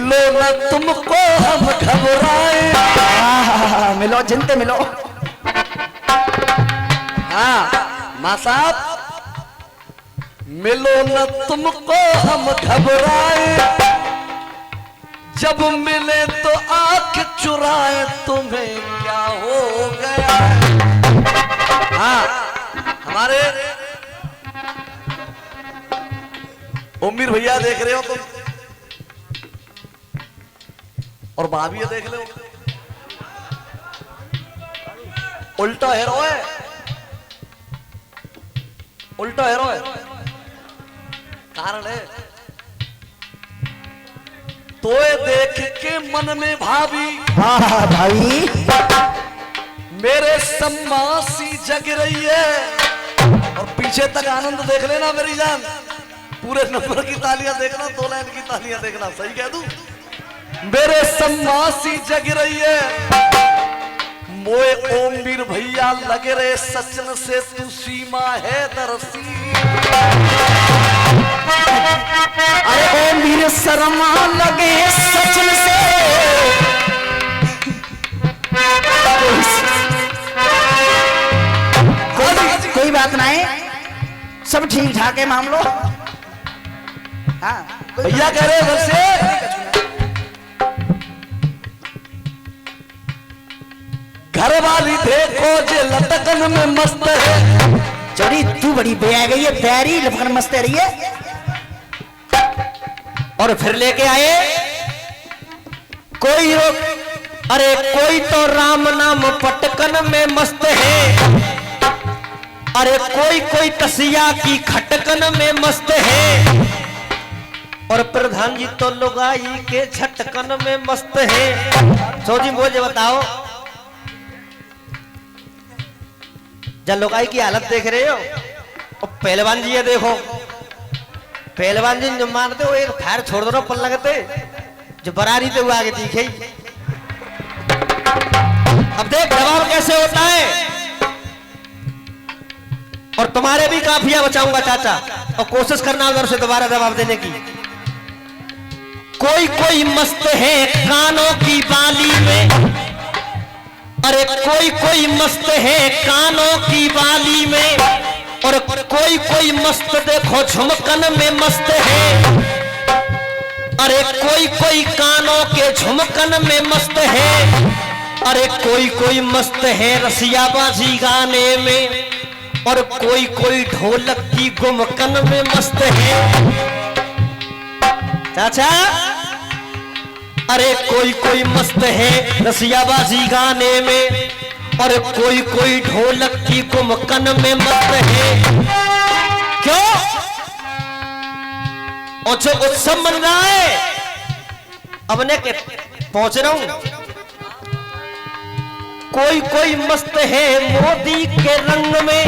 मिलो न तुमको हम घबराए। मिलो जिनते मिलो। हाँ माँ साहब, मिलो न तुमको हम घबराए, जब मिले तो आंख चुराए, तुम्हें क्या हो गया। हाँ हमारे उम्मीर भैया देख रहे हो तुम, और भाभी देख लो, उल्टा हेरो है, उल्टा हेरो है। कारण है तोए देख के मन में भाभी, हाँ भाई मेरे सम्मासी जग रही है। और पीछे तक आनंद देख लेना मेरी जान, पूरे नंबर की तालियां देखना, 2 लाइन की तालियां देखना, सही कह दूं। मेरे सम्मासी जग रही है, मोए ओमवीर भैया लगे रे सचिन से, तू सीमा है दरसी। अरे ओमवीर शर्मा लगे सचिन से, कोई बात नहीं, सब ठीक ठाक है मामलो। हाँ भैया कह रहे घर से घर वाली देखो जे लटकन में मस्त है। चोरी तू बड़ी बेआ गई है, तैयारी लपकन मस्त रही है। और फिर लेके आए कोई अरे कोई तो राम नाम पटकन में मस्त है, अरे कोई तसिया की खटकन में मस्त है, और प्रधान जी तो लुगाई के झटकन में मस्त है। सोची मुझे बताओ, जब लुगाई की हालत देख रहे हो, और पहलवान जी ये देखो, पहलवान जी जो मारते हो एक फायर छोड़ दो ना पल लगते, जो बरारी थे वो आगे दिखे। अब देख जवाब कैसे होता है, और तुम्हारे भी काफिया बचाऊंगा चाचा, और कोशिश करना उधर से दोबारा जवाब देने की। कोई मस्त है कानों की बाली में, अरे कोई मस्त है कानों की बाली में, और कोई मस्त देखो झुमकन में मस्त है, अरे कोई कानों के झुमकन में मस्त है, अरे कोई मस्त है रसियाबाजी गाने में, और कोई ढोलक की गुमकन में मस्त है। चाचा अरे कोई मस्त है रसियाबाजी गाने में, और कोई ढोलक की गुमकन में मस्त है। क्यों? और जो उत्सव मन रहा है, अब ने पहुंच रहा हूं, कोई मस्त है मोदी के रंग में,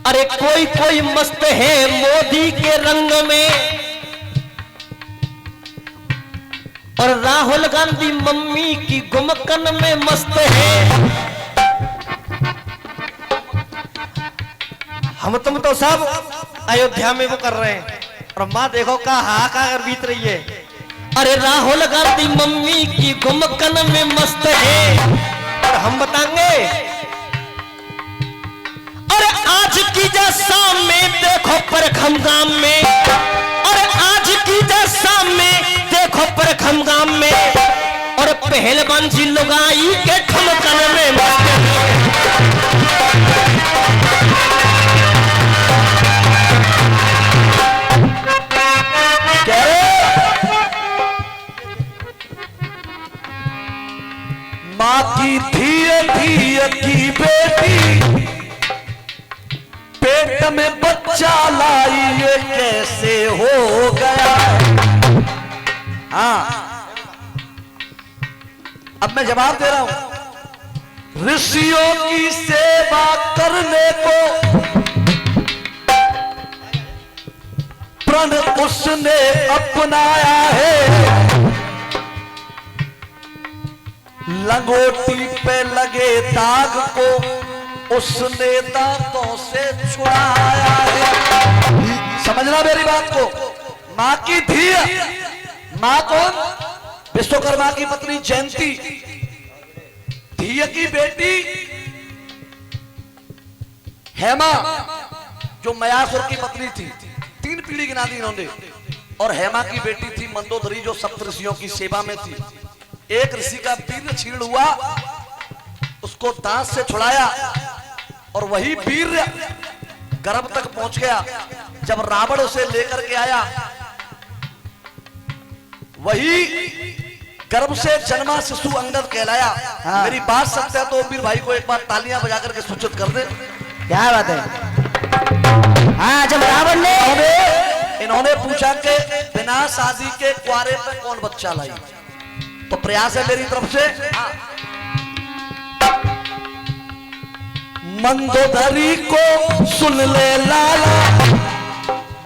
अरे कोई मस्त है मोदी के रंग में, और राहुल गांधी मम्मी की गुमकन में मस्त है। हम तुम तो सब अयोध्या में वो कर रहे हैं, और माँ देखो का हाहाकार बीत रही है। अरे राहुल गांधी मम्मी की गुमकन में मस्त है, और हम बताएंगे अरे आज की जैसा में देखो परखम गांव में, और आज की जैसा में देखो परखम गांव में, और पहलवान जी लुगाई के ठमकन में मस्त है। माँ की धीरे की बेटी पेट में बच्चा लाई, ये कैसे हो गया। हाँ अब मैं जवाब दे रहा हूं, ऋषियों की सेवा करने को प्रण उसने अपनाया है, लंगोटी पे लगे दाग को उसने दांतों से छुड़ाया है। समझना मेरी बात को, माँ की धी, माँ कौन? विश्वकर्मा की पत्नी जयंती, धी की बेटी हेमा जो मयासुर की पत्नी थी, 3 पीढ़ी गिना दी इन्होंने। और हेमा की बेटी थी मंदोदरी जो सप्तऋषियों की सेवा में थी। एक ऋषि का वीर्य छीण हुआ, उसको दांत से छुड़ाया और वही वीर्य गर्भ तक पहुंच गया। जब रावण उसे लेकर के आया, वही गर्भ से जन्मा शिशु अंगद कहलाया। हाँ। मेरी बात सत्य है तो वीर भाई को एक बार तालियां बजा करके सूचित कर दे। क्या बात है? हाँ, जब रावण ने इन्होंने पूछा कि बिना शादी के कुआरे पे कौन बच्चा लाई, तो प्रयास है मेरी तरफ से। मंदोदरी को सुन ले लाला,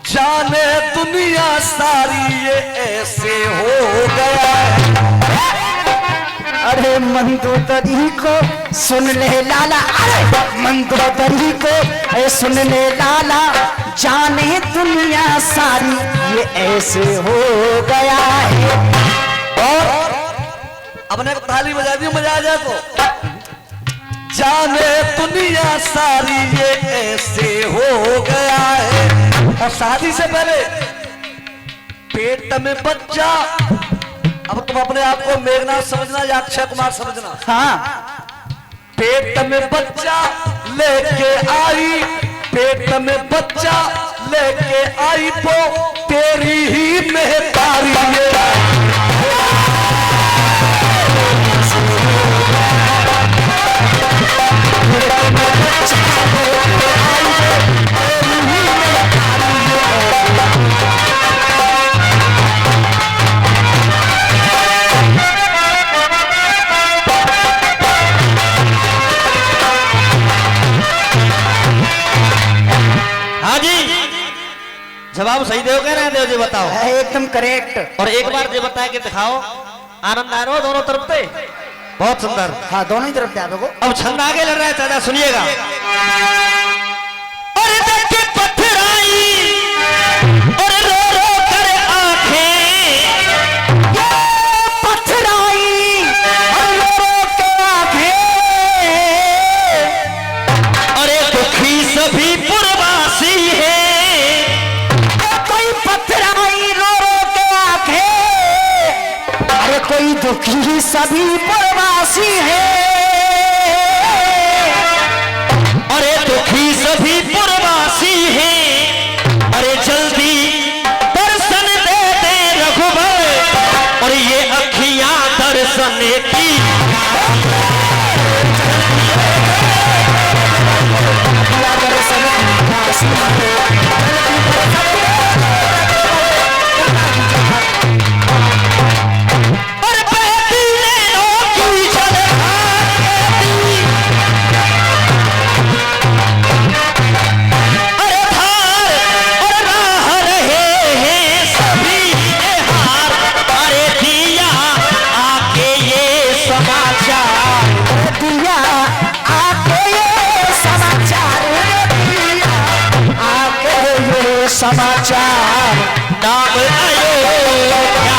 जाने दुनिया सारी ये ऐसे हो गया है। अरे मंदोदरी को सुन ले लाला, अरे मंदोदरी को सुन ले लाला, जाने दुनिया सारी ये ऐसे हो गया है। और अब ने ताली बजा दी, मजा आ जाए तो। जाने दुनिया सारी ये ऐसे हो गया है। और शादी से पहले पेट में बच्चा, अब तुम अपने आप को मेघनाथ समझना या अक्षय कुमार समझना। हाँ, पेट में बच्चा लेके आई, पेट में बच्चा लेके आई वो तेरी ही मेहतारी है। हाँ जी, जवाब सही दोगे ना देव जी बताओ। एकदम करेक्ट। और एक बार जो बता के दिखाओ, आनंद आ रहा हो दोनों तरफ से, बहुत सुंदर। हाँ, दोनों ही तरफ देखो। अब छंद आगे लड़ रहा है, चाचा सुनिएगा। और देखे पथराई और रो रो कर आंखें, पथराई और रो रो के आंखें, अरे दुखी सभी पुरवासी है। कोई पथराई रो रो के आंखें, अरे कोई दुखी सभी प्रवासी है। अरे दुखी सभी पुरवासी हैं, अरे जल्दी दर्शन दे दे रघुबर, और ये अखियां दर्शन की। और बहती नैनों की झलकार दी, अरे धार और राह रहे हैं सभी निहार, अरे दिया आके ये समाचार, दिया आके ये समाचार, दिया आके ये समाचार, नाम अयोध्या।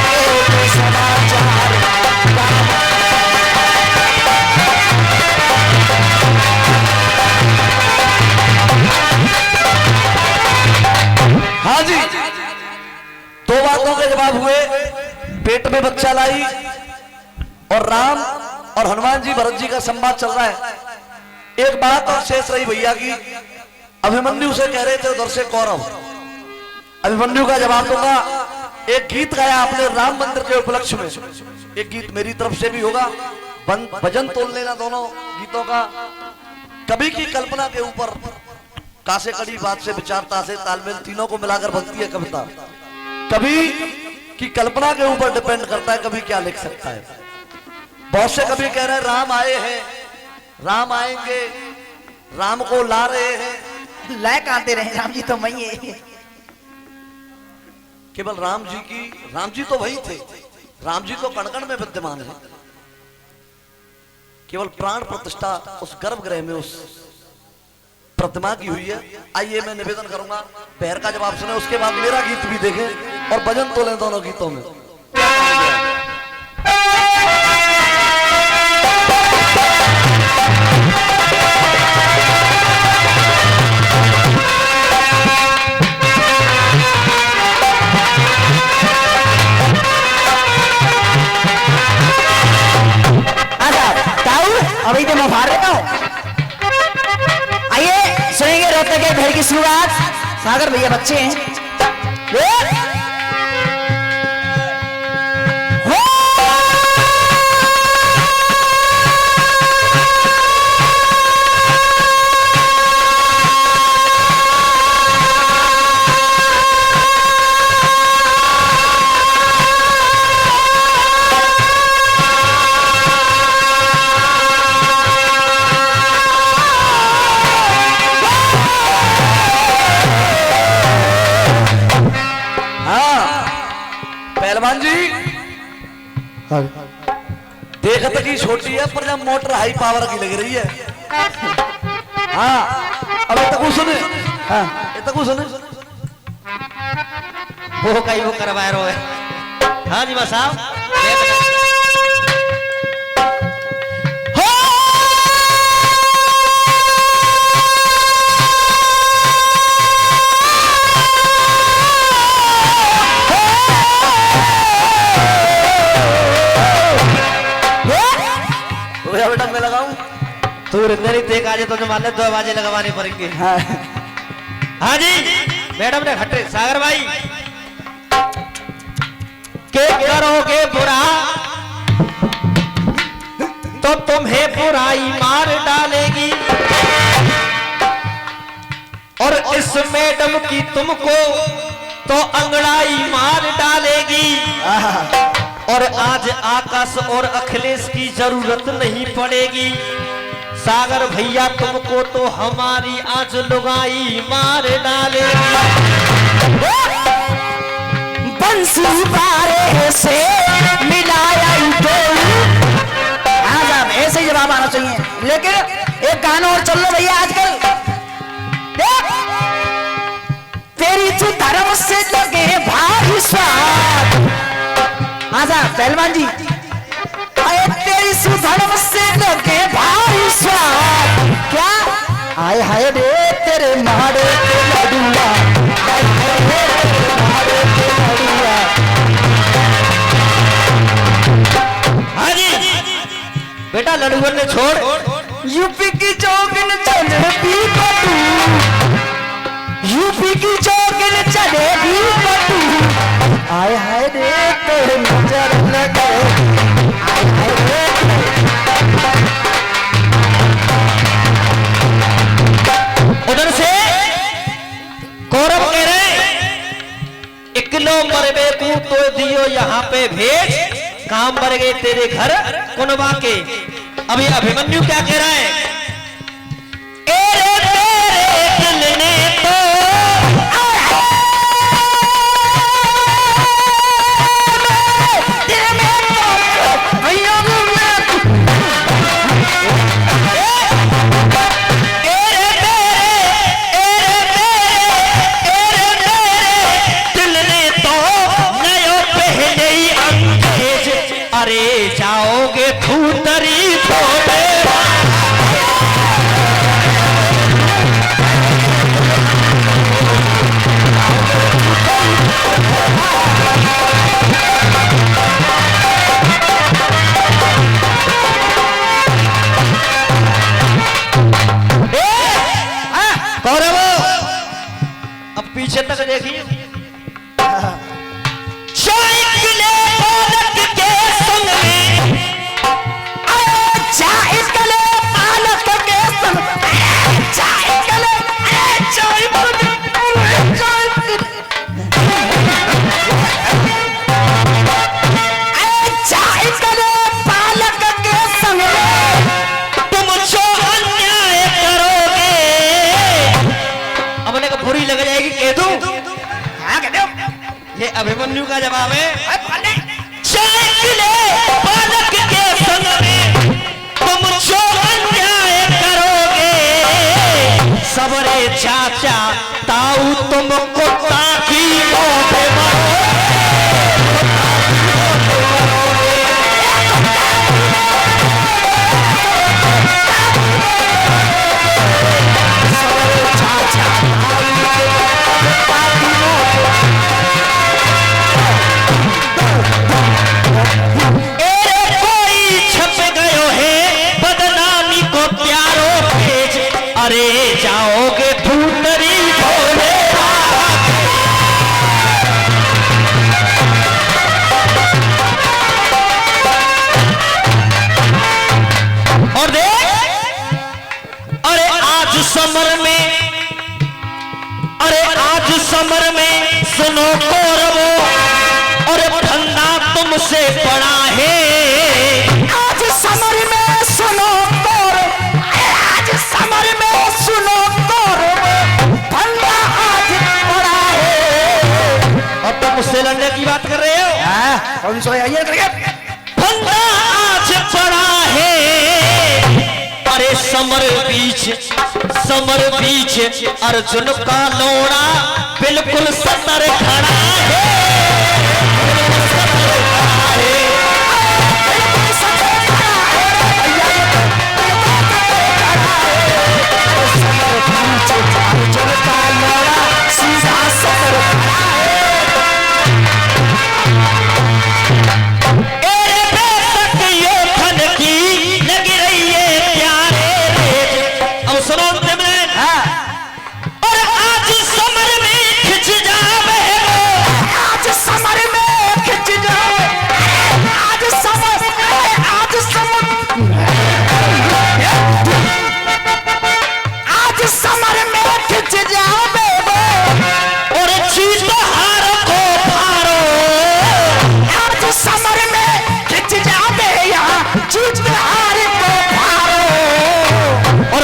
ये समाचार। हाँ जी, 2 बातों के जवाब हुए। पेट में बच्चा लाई और राम और हनुमान जी भरत जी का संवाद चल रहा है। एक बात और शेष रही भैया की, अभिमन्यु से कह रहे थे उधर से कौरव। अभिमन्यु का जवाब दूंगा। एक गीत गाया आपने राम मंदिर के उपलक्ष्य में, एक गीत मेरी तरफ से भी होगा, भजन तोल लेना दोनों गीतों का। कवि की कल्पना के ऊपर कासे कड़ी बात से विचारता से तालमेल तीनों को मिलाकर बनती है कविता। कवि की कल्पना के ऊपर डिपेंड करता है कवि क्या लिख सकता है। बहुत से कवि कह रहे हैं राम आए हैं, राम आएंगे, राम को ला रहे हैं। लायक आते रहे, राम जी तो वही है। केवल राम जी तो वही थे, राम जी तो कण कण में विद्यमान है। केवल प्राण प्रतिष्ठा उस गर्भगृह में, उस प्रतिमा की हुई है। आइए मैं निवेदन करूंगा पैर का जवाब सुने, उसके बाद मेरा गीत भी देखें और भजन तो लें दोनों गीतों में। अभी तो मैं मार रहा हूँ। आइए सुनेंगे रोहतक के घर की शुरुआत। सागर भैया बच्चे हैं। पहलवान जी देखत की छोटी है पर जब मोटर हाई पावर की लग रही है। हाँ अब तक सुने, हाँ तक सुने वो कहीं वो करवाए रो है। हाँ जी बस साहब बेटा मैं लगाऊं तू रिंदर ही देख आज तो मान ले 2 आवाजें लगवानी पड़ेंगी। हाँ जी मैडम ने खट्टे सागर भाई के करोगे बुरा तो तुम्हें बुराई मार डालेगी और इस मैडम की तुमको तो अंगड़ाई मार डालेगी। और आज आकाश और अखिलेश की जरूरत नहीं पड़ेगी। सागर भैया तुमको तो हमारी आज लुगाई मार डालेगी। बंसी बारे से मिलाया तो ऐसे ही जवाब आना चाहिए। लेकिन एक गाना और चल लो भैया आजकल। तेरी जो धर्म से लगे भारी स्वाद। आजा पहलवान जी तेरी सुधर्म से लगे भारी स्वाद। क्या आए हाय रे तेरे मारे के लडुआ, आए हाय रे तेरे मारे के लडुआ। हाँ जी बेटा लड़ुअन ने छोड़ यूपी की जोगिन जलेबी कटू, यूपी की जोगिन जलेबी कटू। आए हाय रे तेरे नजर लगे, आए हाय रे। उधर से कौरव कह रहे 1 किलो मरबे को तो दियो यहाँ पे भेज, काम मर गए तेरे घर कुनबा के। अभी अभिमन्यु क्या कह रहा है? अरे जाओगे फूटरी छोड़े। कौरव अब पीछे तक देखिए। ये अभिमन्यु का जवाब है। बालक के संग में तुम जो अन्याय करोगे सबरे चाचा ताऊ तुमको ताकि मोटे अरे जाओगे धूतरी भोले और देख, अरे आज समर में, अरे आज समर में सुनो कौरवो, अरे फंदा तुमसे बड़ा है। आज समर में सुनो कौरव, आज समर में सुनो कौरव, फंदा आज बड़ा है। अब तुम मुझसे लड़ने की बात कर रहे हो? कौन सो आइए करके फंदा आज बड़ा है। अरे समर बीच अर्जुन का लोड़ा बिल्कुल सतर खड़ा है, बिल्कुल सतर खड़ा है। अर्जुन का लोड़ा सीधा सतर खड़ा है।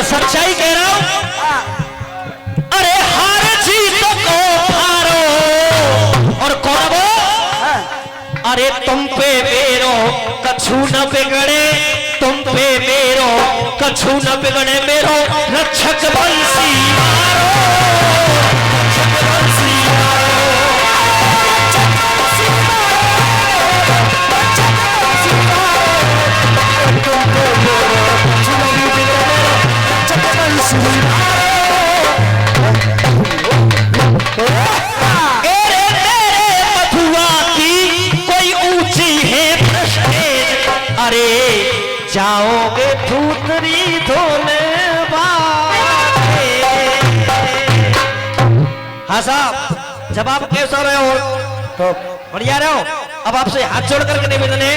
सच्चाई कह रहा हूं, अरे हार जीत को हारो। और कौरवो, अरे तुम पे मेरो कछु न बिगड़े, तुम पे मेरो कछु न बिगड़े, मेरो रक्षक बंसी मारो, रक्षक बंसी मारो। अरे जाओगे धूतरी धोने वाले। हाँ साहब, जब आप कैसा रहे हो तो बढ़िया रहो। अब आपसे हाथ जोड़ करके निवेदन है